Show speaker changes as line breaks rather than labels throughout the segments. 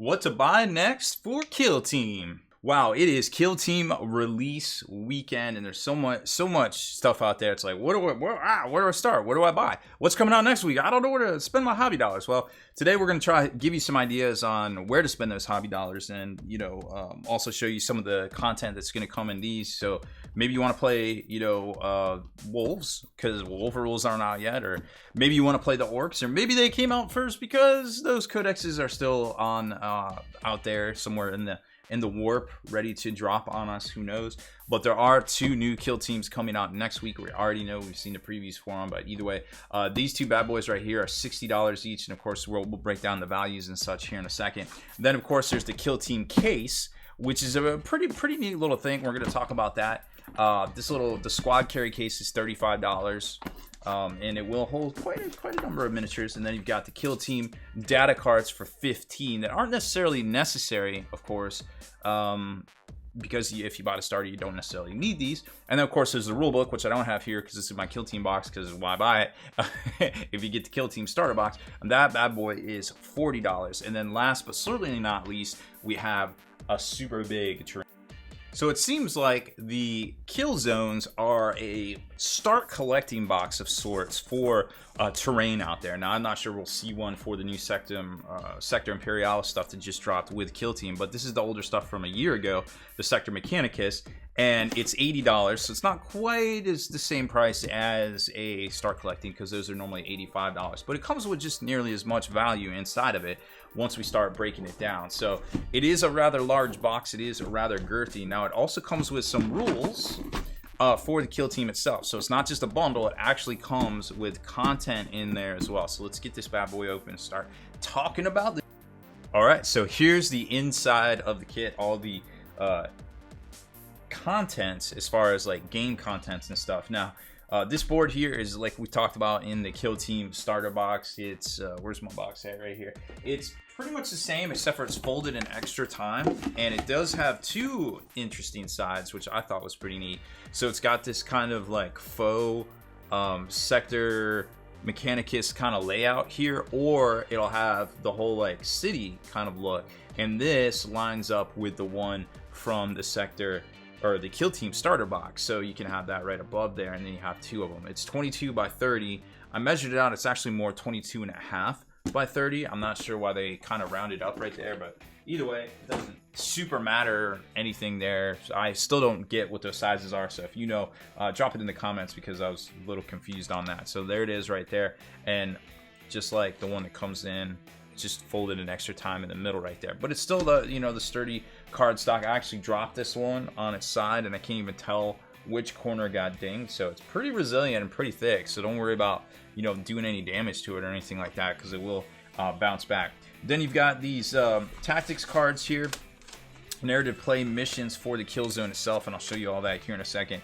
What to buy next for Kill Team? Wow, it is Kill Team release weekend, and there's so much stuff out there. It's like, where do I start? Where do I buy? What's coming out next week? I don't know where to spend my hobby dollars. Well, today we're going to try to give you some ideas on where to spend those hobby dollars, and also show you some of the content that's going to come in these. So maybe you want to play, wolves because wolf rules aren't out yet, or maybe you want to play the orcs, or maybe they came out first because those codexes are still on out there somewhere in the warp, ready to drop on us. Who knows? But there are two new Kill Teams coming out next week. We already know, we've seen the previews for them, but either way, these two bad boys right here are $60 each, and of course we'll break down the values and such here in a second. Then of course there's the Kill Team case, which is a pretty neat little thing. We're going to talk about that. The squad carry case is $35. And it will hold quite a number of miniatures. And then you've got the Kill Team data cards for $15 that aren't necessarily necessary, of course, because if you bought a starter, you don't necessarily need these. And then of course there's the rule book, which I don't have here because this is my Kill Team box, because why buy it if you get the Kill Team starter box? And that bad boy is $40. And then last but certainly not least, we have a super big terrain. So it seems like the kill zones are a start collecting box of sorts for terrain out there. Now, I'm not sure we'll see one for the new Sector Imperialis stuff that just dropped with Kill Team, but this is the older stuff from a year ago, the Sector Mechanicus, and it's $80, so it's not quite as the same price as a start collecting, because those are normally $85, but it comes with just nearly as much value inside of it once we start breaking it down. So it is a rather large box, it is rather girthy. Now it also comes with some rules for the Kill Team itself, so it's not just a bundle, it actually comes with content in there as well. So let's get this bad boy open and start talking about this. All right, so here's the inside of the kit, all the contents as far as like game contents and stuff. Now this board here is like we talked about in the Kill Team starter box. It's where's my box at? Right here. It's pretty much the same, except for it's folded an extra time, and it does have two interesting sides, which I thought was pretty neat. So it's got this kind of like faux Sector Mechanicus kind of layout here, or it'll have the whole like city kind of look, and this lines up with the one from the Sector or the Kill Team starter box, so you can have that right above there, and then you have two of them. It's 22 by 30. I measured it out, it's actually more 22 and a half by 30. I'm not sure why they kind of rounded up right there, but either way, it doesn't super matter anything there. So I still don't get what those sizes are, so if you know, drop it in the comments, because I was a little confused on that. So there it is right there, and just like the one that comes in, just folded an extra time in the middle right there, but it's still the the sturdy card stock. I actually dropped this one on its side, and I can't even tell which corner got dinged, so it's pretty resilient and pretty thick, so don't worry about doing any damage to it or anything like that, because it will bounce back. Then you've got these tactics cards here, narrative play missions for the kill zone itself, and I'll show you all that here in a second.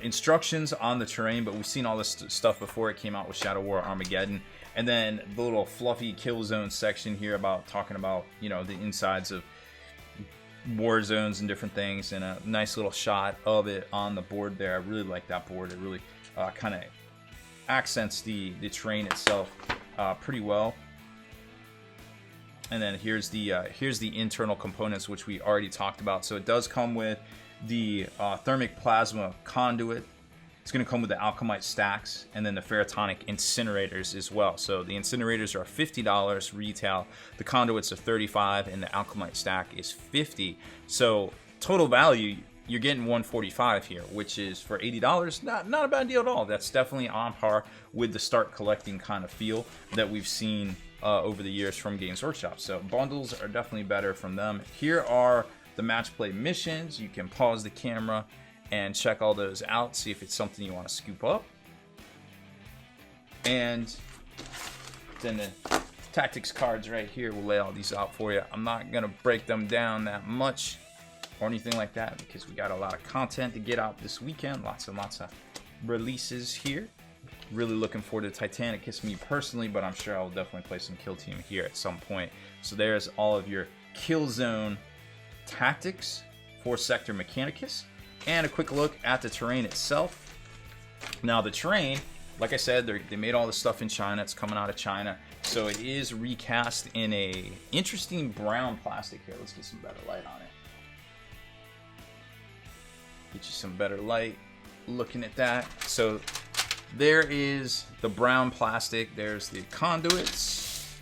Instructions on the terrain, but we've seen all this stuff before it came out with Shadow War Armageddon. And then the little fluffy kill zone section here about talking about the insides of war zones and different things, and a nice little shot of it on the board there. I really like that board. It really kind of accents the terrain itself pretty well. And then here's the internal components, which we already talked about. So it does come with the thermic plasma conduit. It's going to come with the alchemite stacks, and then the ferrotonic incinerators as well. So the incinerators are $50 retail, the conduits are $35, and the alchemite stack is $50. So total value, you're getting $145 here, which is for $80, not a bad deal at all. That's definitely on par with the start collecting kind of feel that we've seen over the years from Games Workshop. So bundles are definitely better from them. Here are the match play missions. You can pause the camera and check all those out, see if it's something you want to scoop up. And then the tactics cards right here will lay all these out for you. I'm not gonna break them down that much or anything like that, because we got a lot of content to get out this weekend, lots and lots of releases here. Really looking forward to Titanicus, me personally, but I'm sure I'll definitely play some Kill Team here at some point. So there's all of your kill zone tactics for Sector Mechanicus, and a quick look at the terrain itself. Now the terrain like I said, they made all this stuff in China. It's coming out of China. So it is recast in a interesting brown plastic here. Let's get some better light on it. Get you some better light looking at that. So there is the brown plastic. There's the conduits.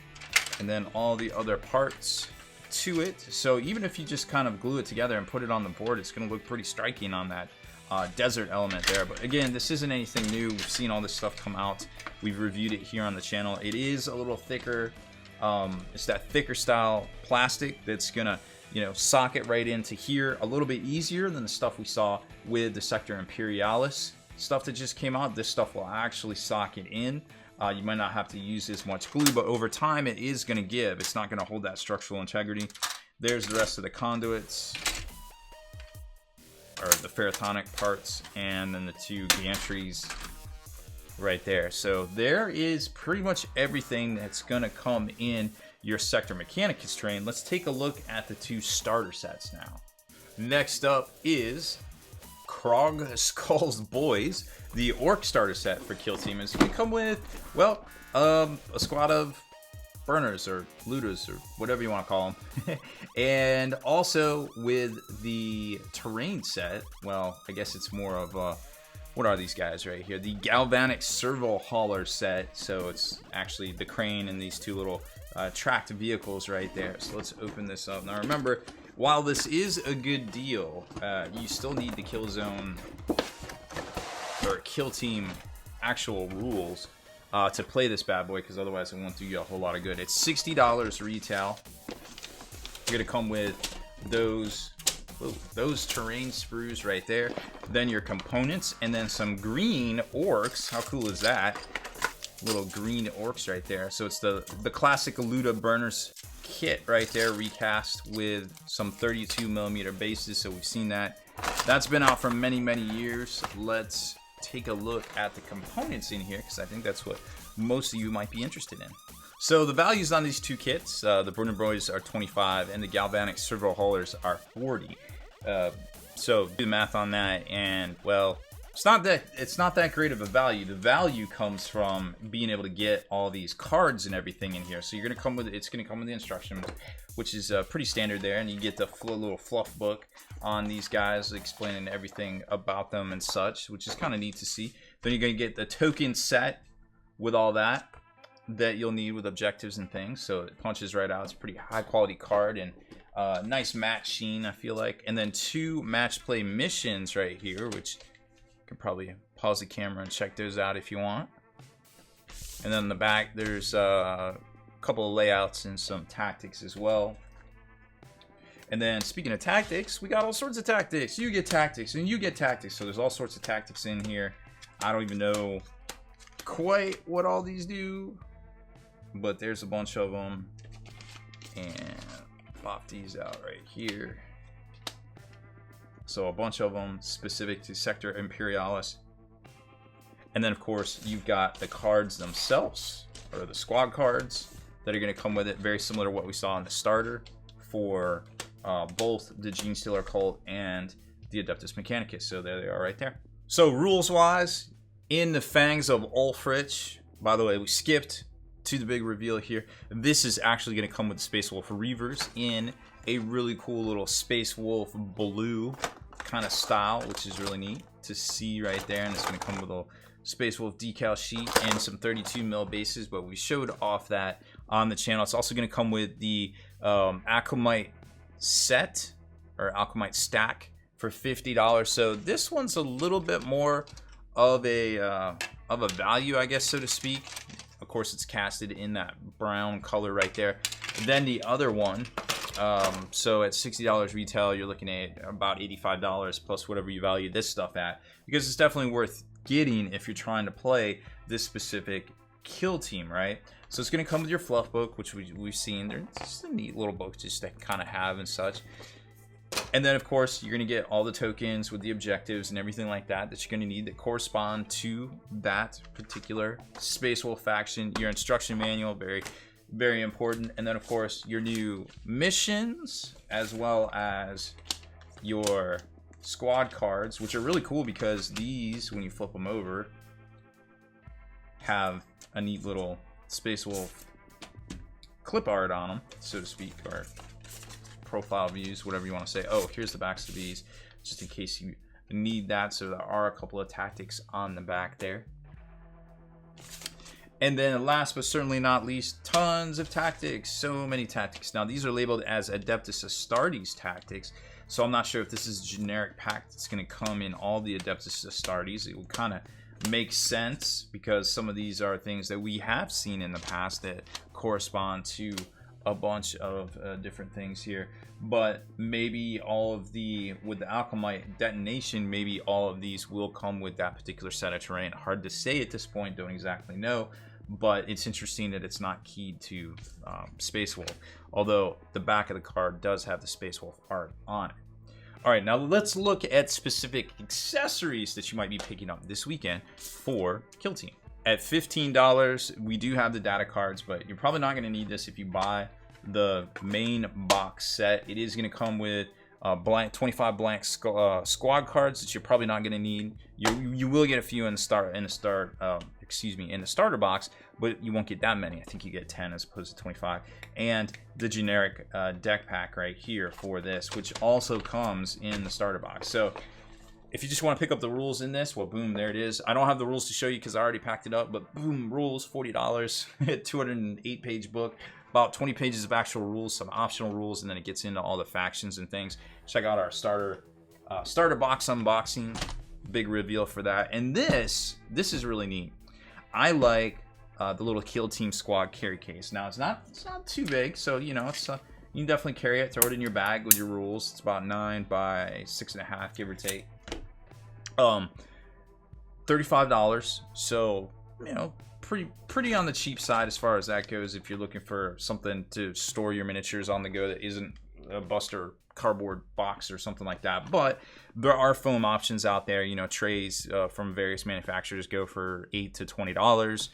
And then all the other parts to it. So even if you just kind of glue it together and put it on the board, it's going to look pretty striking on that desert element there. But again, this isn't anything new. We've seen all this stuff come out. We've reviewed it here on the channel. It is a little thicker. It's that thicker style plastic that's gonna, you know, sock it right into here a little bit easier than the stuff we saw with the Sector Imperialis stuff that just came out. This stuff will actually sock it in. You might not have to use as much glue, but over time it is going to give. It's not going to hold that structural integrity. There's the rest of the conduits, or the ferrotonic parts, and then the two gantries right there. So there is pretty much everything that's going to come in your Sector Mechanicus train. Let's take a look at the two starter sets now. Next up is Krog Skull's Boys, the Orc starter set for Kill Team. Is going to come with, well, a squad of burners or looters or whatever you want to call them. And also with the terrain set, well, I guess it's more of a, what are these guys right here? The Galvanic Servo Hauler set. So it's actually the crane and these two little tracked vehicles right there. So let's open this up. Now remember, while this is a good deal, you still need the kill zone or Kill Team actual rules to play this bad boy, because otherwise it won't do you a whole lot of good. It's $60 retail. You're gonna come with those terrain sprues right there, then your components, and then some green orcs. How cool is that? Little green orcs right there. So it's the classic Luda burners kit right there, recast with some 32mm bases. So we've seen that. That's been out for many years. Let's take a look at the components in here, because I think that's what most of you might be interested in. So the values on these two kits, the Brunner Boys are 25 and the Galvanic Servo Haulers are 40. So do the math on that, and well, it's not that great of a value. The value comes from being able to get all these cards and everything in here. So you're gonna come with, it's gonna come with the instructions, which is pretty standard there, and you get the little fluff book on these guys explaining everything about them and such, which is kind of neat to see. Then you're gonna get the token set with all that you'll need with objectives and things. So it punches right out. It's a pretty high quality card and nice matte sheen, I feel like. And then two match play missions right here, which you can probably pause the camera and check those out if you want. And then in the back, there's a couple of layouts and some tactics as well. And then speaking of tactics, we got all sorts of tactics. You get tactics and you get tactics. So there's all sorts of tactics in here. I don't even know quite what all these do, but there's a bunch of them. And pop these out right here. So a bunch of them specific to Sector Imperialis. And then of course you've got the cards themselves, or the squad cards that are going to come with it, very similar to what we saw in the starter for both the Gene Stealer Cult and the Adeptus Mechanicus. So there they are right there. So rules wise, in the Fangs of Ulfrich, by the way, we skipped to the big reveal here. This is actually going to come with the Space Wolf Reavers in a really cool little Space Wolf blue kind of style, which is really neat to see right there. And it's going to come with a Space Wolf decal sheet and some 32mm bases, but we showed off that on the channel. It's also going to come with the Alchemite set, or Alchemite stack, for $50. So this one's a little bit more of a value, I guess, so to speak. Of course, it's casted in that brown color right there. Then the other one, so at $60 retail, you're looking at about $85 plus whatever you value this stuff at, because it's definitely worth getting if you're trying to play this specific kill team, right? So it's going to come with your fluff book, which we've seen. They're just a neat little book just to kind of have and such. And then, of course, you're going to get all the tokens with the objectives and everything like that you're going to need that correspond to that particular Space Wolf faction. Your instruction manual, very important. And then, of course, your new missions, as well as your squad cards, which are really cool because these, when you flip them over, have a neat little Space Wolf clip art on them, so to speak, or profile views, whatever you want to say. Oh, here's the backs of these, just in case you need that. So there are a couple of tactics on the back there. And then last but certainly not least, tons of tactics. So many tactics. Now these are labeled as Adeptus Astartes tactics. So I'm not sure if this is a generic pack that's going to come in all the Adeptus Astartes. It will kind of make sense because some of these are things that we have seen in the past that correspond to a bunch of different things here. But maybe all of with the Alchemite detonation, maybe all of these will come with that particular set of terrain. Hard to say at this point, don't exactly know. But it's interesting that it's not keyed to Space Wolf, although the back of the card does have the Space Wolf art on it. All right, now let's look at specific accessories that you might be picking up this weekend for Kill Team. At $15, we do have the data cards, but you're probably not going to need this if you buy the main box set. It is going to come with 25 blank squad cards that you're probably not going to need. You will get a few in the starter box, but you won't get that many. I think you get 10 as opposed to 25. And the generic deck pack right here for this, which also comes in the starter box. So if you just want to pick up the rules in this, well, boom, there it is. I don't have the rules to show you because I already packed it up, but boom, rules, $40, 208-page book, about 20 pages of actual rules, some optional rules, and then it gets into all the factions and things. Check out our starter box unboxing, big reveal for that. And this is really neat. I like the little Kill Team squad carry case. Now it's not too big, so you know it's you can definitely carry it. Throw it in your bag with your rules. It's about 9 by 6.5, give or take. $35. So you know, pretty on the cheap side as far as that goes. If you're looking for something to store your miniatures on the go that isn't a Buster cardboard box or something like that. But there are foam options out there. You know, trays from various manufacturers go for $8 to $20,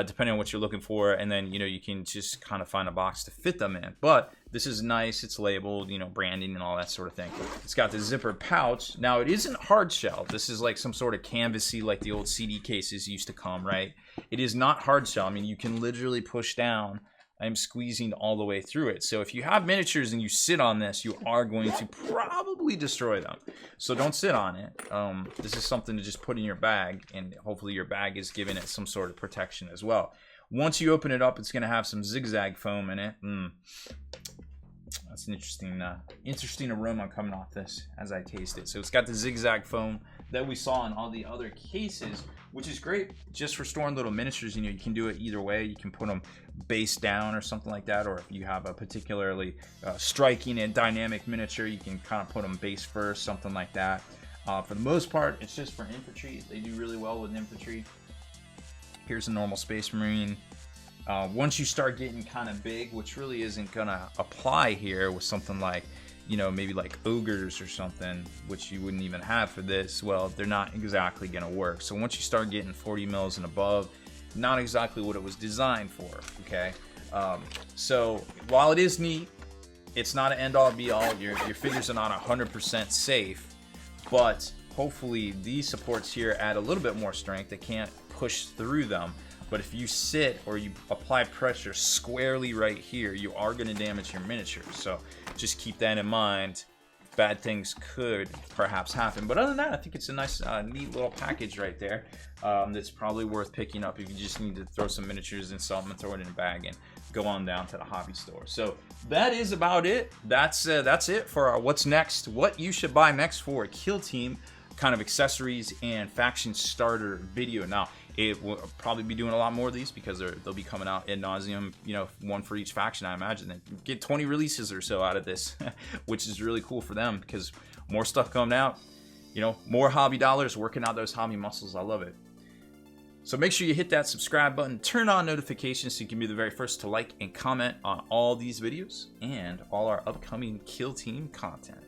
depending on what you're looking for. And then, you know, you can just kind of find a box to fit them in. But this is nice. It's labeled, you know, branding and all that sort of thing. It's got the zipper pouch. Now, it isn't hard shell. This is like some sort of canvasy, like the old CD cases used to come, right? It is not hard shell. I mean, you can literally push down. I'm squeezing all the way through it. So if you have miniatures and you sit on this, you are going to probably destroy them. So don't sit on it. This is something to just put in your bag, and hopefully your bag is giving it some sort of protection as well. Once you open it up, it's going to have some zigzag foam in it. That's an interesting aroma coming off this as I taste it. So it's got the zigzag foam that we saw in all the other cases, which is great just for storing little miniatures. You know, you can do it either way. You can put them base down or something like that, or if you have a particularly striking and dynamic miniature, you can kind of put them base first, something like that. For the most part, it's just for infantry. They do really well with infantry. Here's a normal Space Marine. Once you start getting kind of big, which really isn't gonna apply here with something like, you know, maybe like ogres or something, which you wouldn't even have for this, well, they're not exactly gonna work. So once you start getting 40 mils and above, not exactly what it was designed for, okay? So while it is neat, it's not an end-all be-all. Your figures are not 100% safe, but hopefully these supports here add a little bit more strength. They can't push through them. But if you sit or you apply pressure squarely right here, you are going to damage your miniature. So just keep that in mind. Bad things could perhaps happen. But other than that, I think it's a nice, neat little package right there that's probably worth picking up if you just need to throw some miniatures in something and throw it in a bag and go on down to the hobby store. So that is about it. That's it for our what's next, what you should buy next for Kill Team kind of accessories and faction starter video. Now, it will probably be doing a lot more of these because they'll be coming out ad nauseum, you know, one for each faction. I imagine they get 20 releases or so out of this, which is really cool for them because more stuff coming out, you know, more hobby dollars, working out those hobby muscles. I love it. So make sure you hit that subscribe button, turn on notifications so you can be the very first to like and comment on all these videos and all our upcoming Kill Team content.